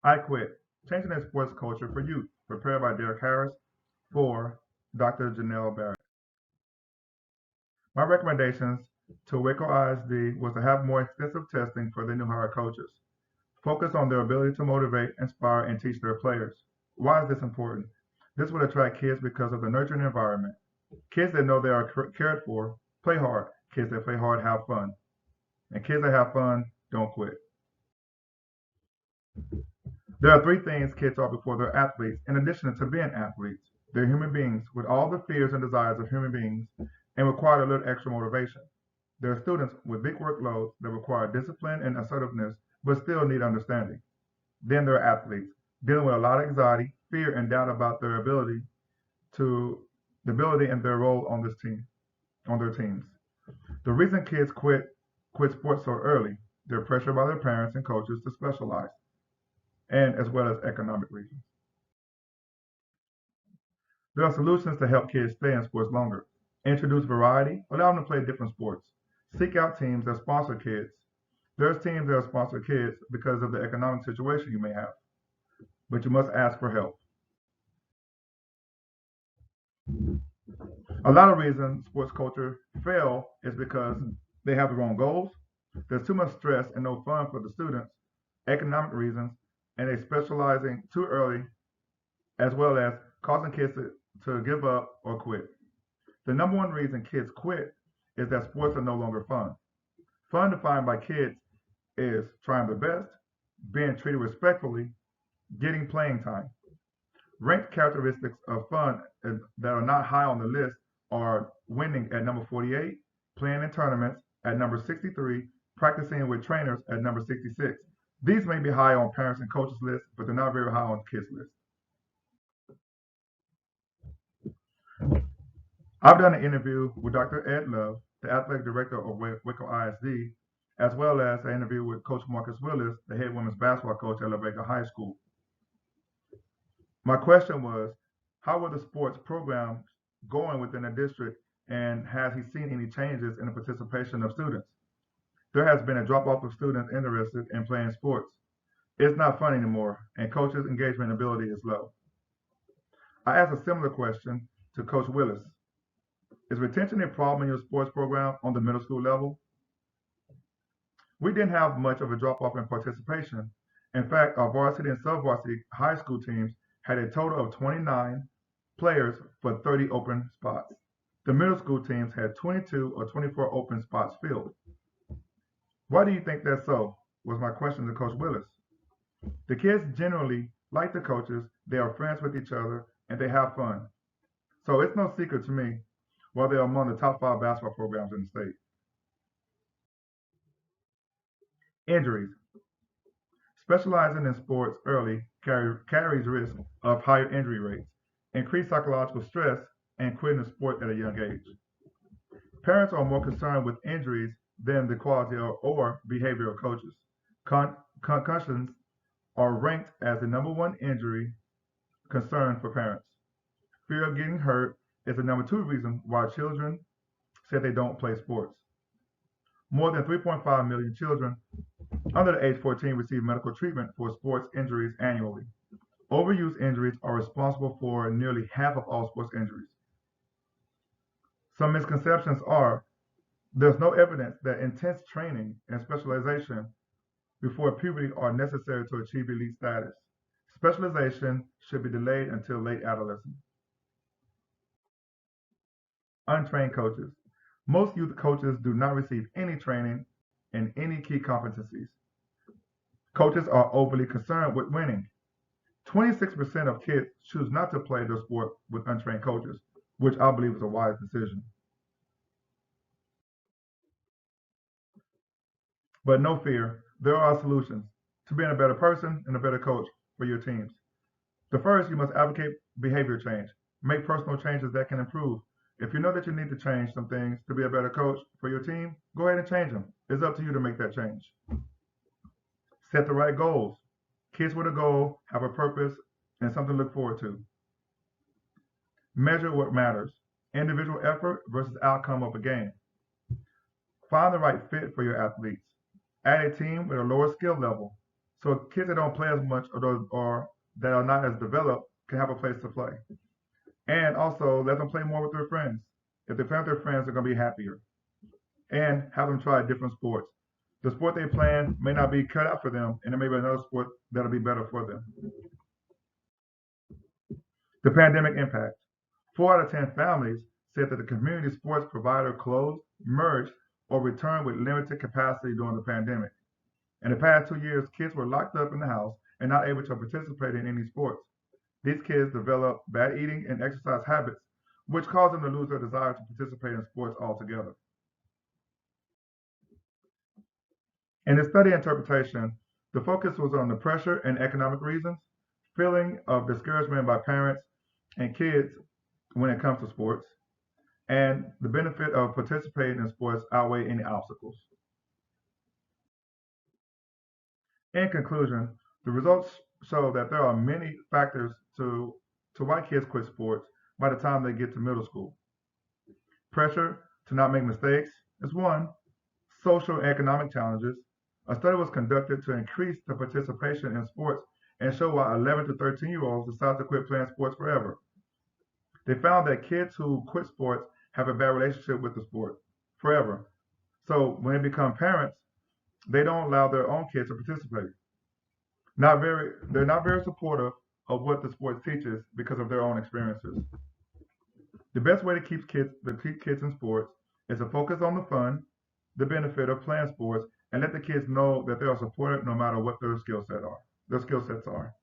I Quit, Changing the Sports Culture for Youth, prepared by Derek Harris for Dr. Janelle Barrett. My recommendations to Waco ISD was to have more extensive testing for the new hire coaches. Focus on their ability to motivate, inspire, and teach their players. Why is this important? This will attract kids because of the nurturing environment. Kids that know they are cared for play hard. Kids that play hard have fun. And kids that have fun don't quit. There are three things kids are before they're athletes, in addition to being athletes. They're human beings with all the fears and desires of human beings and require a little extra motivation. There are students with big workloads that require discipline and assertiveness, but still need understanding. Then there are athletes dealing with a lot of anxiety, fear, and doubt about their to ability and their role on their teams. The reason kids quit sports so early, they're pressured by their parents and coaches to specialize, and as well as economic reasons. There are solutions to help kids stay in sports longer. Introduce variety, allow them to play different sports. Seek out teams that sponsor kids. There's teams that sponsor kids because of the economic situation you may have, but you must ask for help. A lot of reasons sports culture fail is because they have the wrong goals, there's too much stress and no fun for the students, economic reasons, and they specializing too early, as well as causing kids to give up or quit. The number one reason kids quit is that sports are no longer fun. Fun defined by kids is trying their best, being treated respectfully, getting playing time. Ranked characteristics of fun that are not high on the list are winning at number 48, playing in tournaments at number 63, practicing with trainers at number 66. These may be high on parents and coaches lists, but they're not very high on kids list. I've done an interview with Dr. Ed Love, the athletic director of Waco ISD, as well as an interview with Coach Marcus Willis, the head women's basketball coach at La Vega High School. My question was, how were the sports programs going within the district, and has he seen any changes in the participation of students? There has been a drop-off of students interested in playing sports. It's not fun anymore, and coaches' engagement ability is low. I asked a similar question to Coach Willis. Is retention a problem in your sports program on the middle school level? We didn't have much of a drop-off in participation. In fact, our varsity and sub-varsity high school teams had a total of 29 players for 30 open spots. The middle school teams had 22 or 24 open spots filled. Why do you think that's so? Was my question to Coach Willis. The kids generally like the coaches, they are friends with each other, and they have fun. So it's no secret to me why they're among the top 5 basketball programs in the state. Injuries. Specializing in sports early carries risk of higher injury rates, increased psychological stress, and quitting the sport at a young age. Parents are more concerned with injuries than the quality or behavior of coaches. Concussions are ranked as the number one injury concern for parents. Fear of getting hurt is the number 2 reason why children say they don't play sports. More than 3.5 million children under the age 14 receive medical treatment for sports injuries annually. Overuse injuries are responsible for nearly half of all sports injuries. Some misconceptions are there's no evidence that intense training and specialization before puberty are necessary to achieve elite status. Specialization should be delayed until late adolescence. Untrained coaches. Most youth coaches do not receive any training in any key competencies. Coaches are overly concerned with winning. 26% of kids choose not to play their sport with untrained coaches, which I believe is a wise decision. But no fear, there are solutions to being a better person and a better coach for your teams. The first, you must advocate behavior change. Make personal changes that can improve. If you know that you need to change some things to be a better coach for your team, go ahead and change them. It's up to you to make that change. Set the right goals. Kids with a goal have a purpose and something to look forward to. Measure what matters. Individual effort versus outcome of a game. Find the right fit for your athletes. Add a team with a lower skill level So kids that don't play as much or that are not as developed can have a place to play. And also let them play more with their friends. If they play with their friends, they're going to be happier. And have them try different sports. The sport they play may not be cut out for them, and there may be another sport that'll be better for them. The pandemic impact. 4 out of 10 families said that the community sports provider closed, merged, or returned with limited capacity during the pandemic. In the past 2 years, kids were locked up in the house and not able to participate in any sports. These kids developed bad eating and exercise habits, which caused them to lose their desire to participate in sports altogether. In the study interpretation, the focus was on the pressure and economic reasons, feeling of discouragement by parents and kids when it comes to sports, and the benefit of participating in sports outweigh any obstacles. In conclusion, the results show that there are many factors to why kids quit sports by the time they get to middle school. Pressure to not make mistakes is one. Social and economic challenges. A study was conducted to increase the participation in sports and show why 11 to 13-year-olds decide to quit playing sports forever. They found that kids who quit sports have a bad relationship with the sport forever. So when they become parents, they don't allow their own kids to participate. They're not very supportive of what the sport teaches because of their own experiences. The best way to keep kids in sports is to focus on the fun, the benefit of playing sports, and let the kids know that they are supported no matter what their skill sets are.